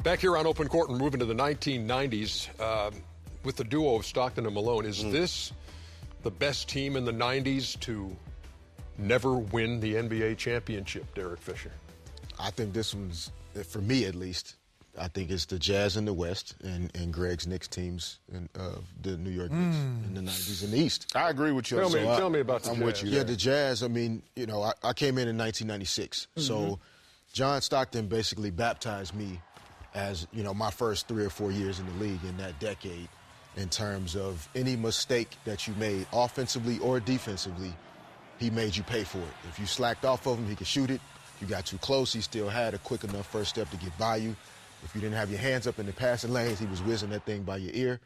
Back here on Open Court, we're moving to the 1990s with the duo of Stockton and Malone. Is this the best team in the 90s to never win the NBA championship, Derek Fisher? I think this one's, for me at least, I think it's the Jazz in the West and Greg's Knicks teams in the New York Knicks in the 90s in the East. I agree with you. Tell me about the Jazz. With you. Yeah, the Jazz, I mean, you know, I came in 1996. So John Stockton basically baptized me as, you know, my first 3 or 4 years in the league in that decade in terms of any mistake that you made offensively or defensively, he made you pay for it. If you slacked off of him, he could shoot it. If you got too close, he still had a quick enough first step to get by you. If you didn't have your hands up in the passing lanes, he was whizzing that thing by your ear.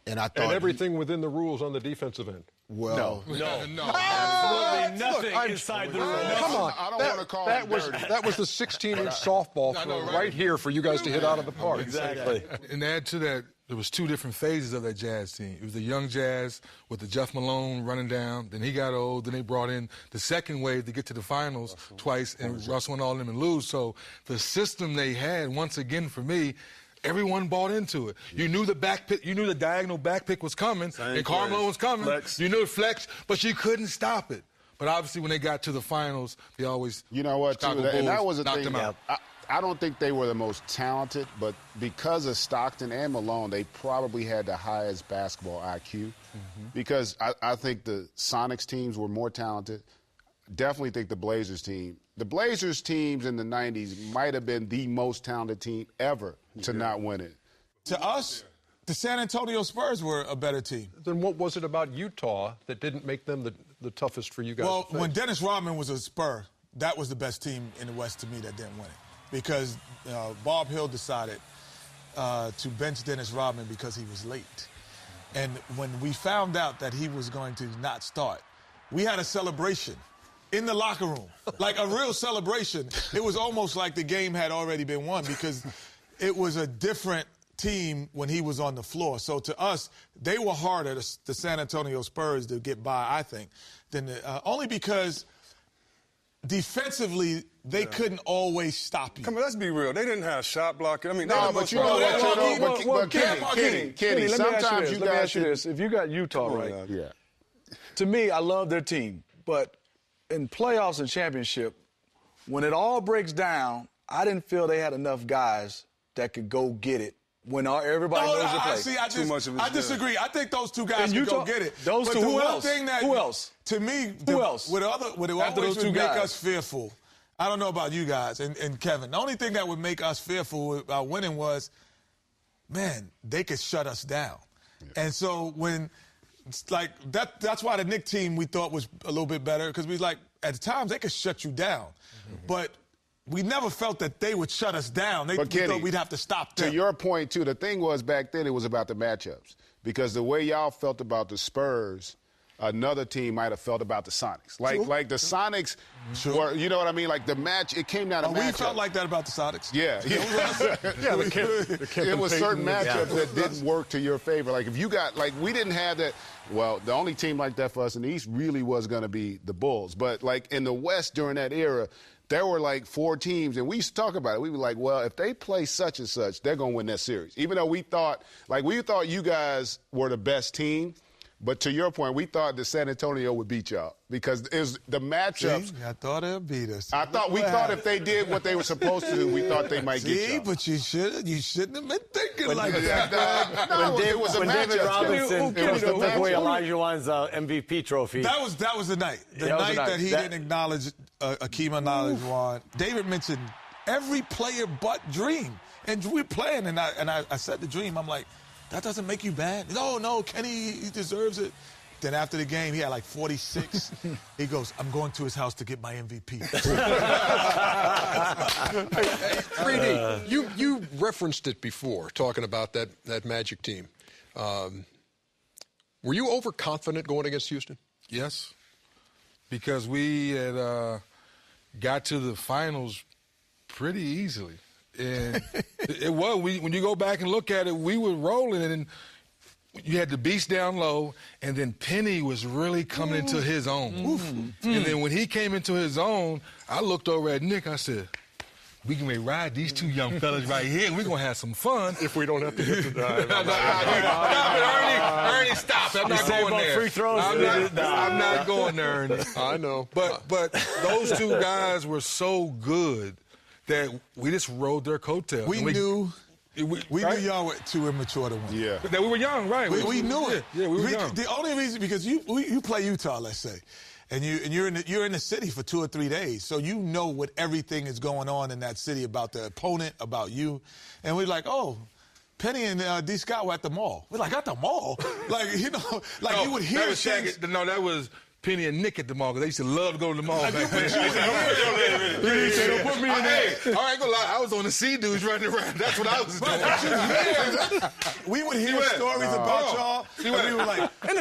And I thought... And everything within the rules on the defensive end. Well... No. Absolutely nothing inside the rules. Come on. I don't want to call it dirty. That was the 16-inch softball throw right here for you guys to hit out of the park. Exactly. And to add to that, there was 2 different phases of that Jazz team. It was the young Jazz with the Jeff Malone running down. Then he got old. Then they brought in the second wave to get to the finals twice, and Russell and all of them and lose. So the system they had, once again, for me, everyone bought into it. You knew the back pick, you knew the diagonal back pick was coming, and Carmelo was coming. Flex. You knew it flex, but you couldn't stop it. But obviously, when they got to the finals, they always You know what, too, Chicago and that Bulls was the knocked thing. them out. I don't think they were the most talented, but because of Stockton and Malone, they probably had the highest basketball IQ. Because I think the Sonics teams were more talented. Definitely think the Blazers teams in the 90s might have been the most talented team ever to not win it. To us, the San Antonio Spurs were a better team. Then what was it about Utah that didn't make them the toughest for you guys Well, to face? when Dennis Rodman was a Spur, that was the best team in the West to me that didn't win it. Because Bob Hill decided to bench Dennis Rodman because he was late. And when we found out that he was going to not start, we had a celebration in the locker room, like a real celebration. It was almost like the game had already been won because it was a different team when he was on the floor. So to us, they were harder, the San Antonio Spurs, to get by, I think, than only because defensively, they couldn't always stop you. Come on, let's be real. They didn't have shot blocking. I mean, No, but you know what, Kenny, sometimes you let me guys ask you this. If you got Utah right, Yeah. to me, I love their team. But in playoffs and championship, when it all breaks down, I didn't feel they had enough guys that could go get it when everybody knows your play. I disagree. I think those 2 guys can go get it. Those but 2, who else? Who else? To me, who else? What always would make us fearful, I don't know about you guys and Kevin, the only thing that would make us fearful about winning was, man, they could shut us down. Yeah. And so when, it's like, that's why the Knicks team we thought was a little bit better, because we was like, at times they could shut you down. But we never felt that they would shut us down. We thought we'd have to stop them. To your point, too, the thing was back then it was about the matchups. Because the way y'all felt about the Spurs, another team might have felt about the Sonics. Like the Sonics were, you know what I mean? Like the match, it came down to matchups. We felt like that about the Sonics. Yeah. It was certain matchups that didn't work to your favor. Like if you got, like we didn't have that. Well, the only team like that for us in the East really was going to be the Bulls. But like in the West during that era, there were like 4 teams, and we used to talk about it. We were like, well, if they play such and such, they're going to win that series. Even though we thought you guys were the best team, but to your point, we thought that San Antonio would beat y'all because it was the matchups. See, I thought they'd beat us. We thought if they did what they were supposed to do, we thought they might get y'all. But you shouldn't have been thinking like that. It was a David matchup. Robinson took away Olajuwon's MVP trophy. That was the night. The night that he didn't acknowledge Akeem Olajuwon. David mentioned every player but Dream. And we're playing, and I said to Dream, I'm like, that doesn't make you bad. No, Kenny, he deserves it. Then after the game, he had like 46. He goes, I'm going to his house to get my MVP. 3D, you referenced it before, talking about that Magic team. Were you overconfident going against Houston? Yes, because we had got to the finals pretty easily. And it was, when you go back and look at it, we were rolling, and you had the Beast down low, and then Penny was really coming into his own. And then when he came into his own, I looked over at Nick, I said, we can ride these two young fellas right here, and we're going to have some fun. If we don't have to get to that. Stop it, Ernie, stop it. I'm not going there. Free throws? I'm not going there, Ernie. I know. But those two guys were so good that we just rode their coattails. We knew right? knew y'all were too immature to win. Yeah. That we were young, right? We knew it. Yeah, we were young. The only reason, because you play Utah, let's say, and you're in the city for 2 or 3 days, so you know what everything is going on in that city about the opponent, about you, and we're like, oh, Penny and D. Scott were at the mall. We're like, at the mall? Like, you know, like no, you would hear things. No, that was Penny and Nick at the mall, because they used to love to go to the mall back then. Put me in there. I ain't gonna lie, I was on the sea dudes running around. That's what I was doing. We would hear stories about y'all, and we were like, they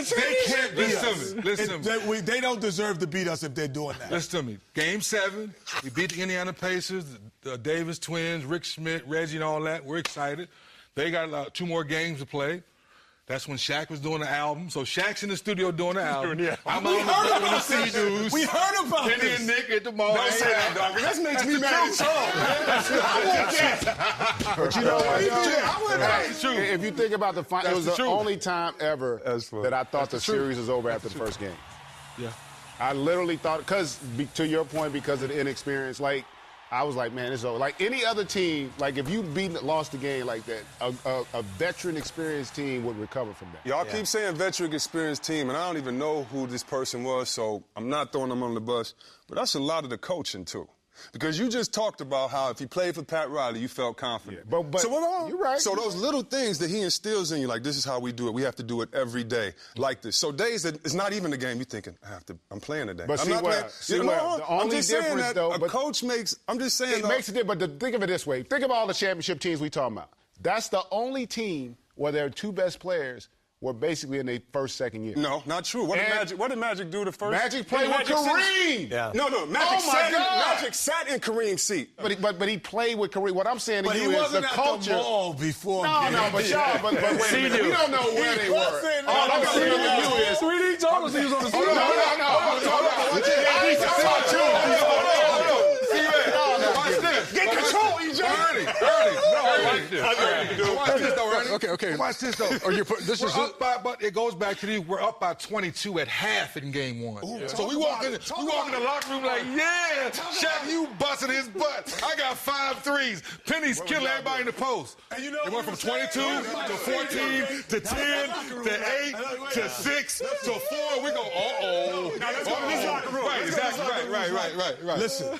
can't beat us. Listen to me. They don't deserve to beat us if they're doing that. Listen to me. Game 7, we beat the Indiana Pacers, the Davis twins, Rick Schmidt, Reggie, and all that. We're excited. They got 2 more games to play. That's when SHAQ was doing the album. So SHAQ's in the studio doing the album. I'm on the sea dudes. We heard about this. Penny and Nick at the mall. Don't say that, dog. That makes me mad at y'all. But you know what? If you think about the final, it was the only time ever that I thought the series was over after the first game. Yeah. I literally thought, because to your point, because of the inexperience, like, I was like, man, it's over. Like any other team, like if you lost the game like that, a veteran, experienced team would recover from that. Y'all keep saying veteran, experienced team, and I don't even know who this person was, so I'm not throwing them on the bus. But that's a lot of the coaching, too. Because you just talked about how if you played for Pat Riley, you felt confident. Yeah, but so you're right. So those little things that he instills in you, like this is how we do it. We have to do it every day, like this. So days that it's not even a game. You're thinking, I'm playing today. But I'm not playing. The only difference, though, a coach makes. I'm just saying. It makes a difference. But think of it this way. Think of all the championship teams we talking about. That's the only team where their 2 best players were basically in their first, second year. No, not true. What did Magic do the first? Magic played with Kareem. Yeah. No, Magic sat in Kareem's seat. But he played with Kareem. What I'm saying to you is the culture. But he wasn't at the mall before. No, but y'all, but wait a minute. We don't know where they were. All I'm saying to you is. We need Thomas. He was on the Hold on. Get control, EJ. Okay. Watch this, though. But it goes back to we're up by 22 at half in game 1. Ooh, so we walk in the locker room like, yeah, Shaq, you busting his butt. I got 5 threes. Penny's killing everybody in the post. And you know it went from 22 to 14 to 10 to 8 to 6 to 4. We go, uh-oh. Now let's go to this locker room. Right, exactly. Right. Listen.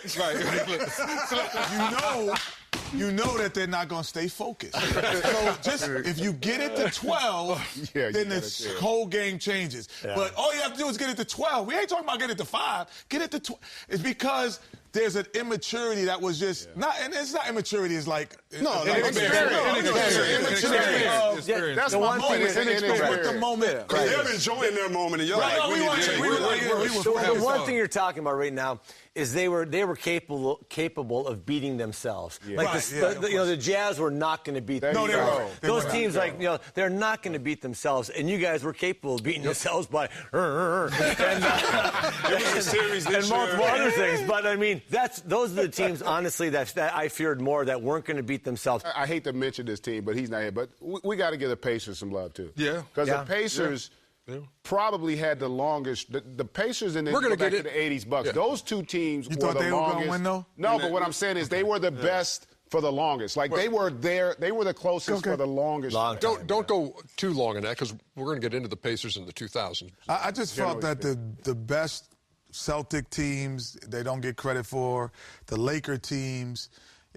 You know that they're not going to stay focused. So just if you get it to 12, then this whole game changes. Yeah. But all you have to do is get it to 12. We ain't talking about getting it to 5. Get it to 12. It's because there's an immaturity that was just not, and it's not immaturity. It's like inexperience. That's my point. It's inexperience with the moment. They're enjoying their moment, and y'all the one thing you're talking about right now is they were capable of beating themselves. Yeah. Like the Jazz were not going to beat themselves. Those teams, they're not going to beat themselves, and you guys were capable of beating yourselves by and multiple other things. But I mean, those are the teams, honestly, that I feared more that weren't going to beat themselves. I hate to mention this team, but he's not here. But we got to give the Pacers some love too. Yeah, because the Pacers. Yeah. Probably had the longest. The Pacers and then go back to the 80s Bucks. Yeah. Those two teams were the longest. They were going to win, though? No, but what I'm saying is they were the best for the longest. Like they were there. They were the closest for the longest. Don't go too long in that because we're going to get into the Pacers in the 2000s. I just felt that the best Celtic teams they don't get credit for, the Laker teams,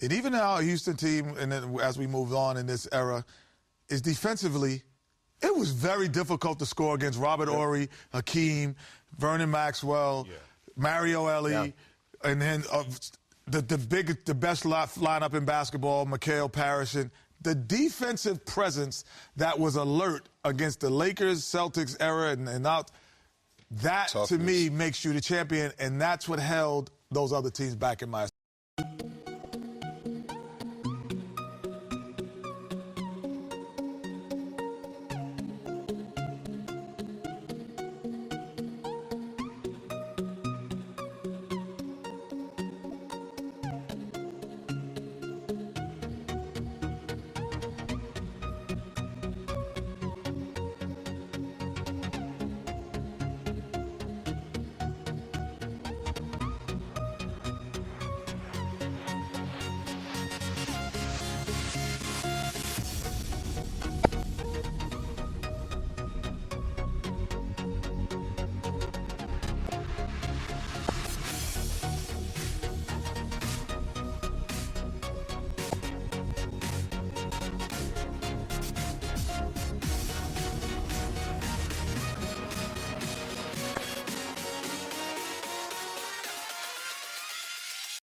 and even our Houston team. And then as we move on in this era, is defensively. It was very difficult to score against Robert Horry, Hakeem, Vernon Maxwell, Mario Elie, and then the best lineup in basketball, Mikhail Parrish. And the defensive presence that was alert against the Lakers, Celtics era, and out, that to me makes you the champion, and that's what held those other teams back in my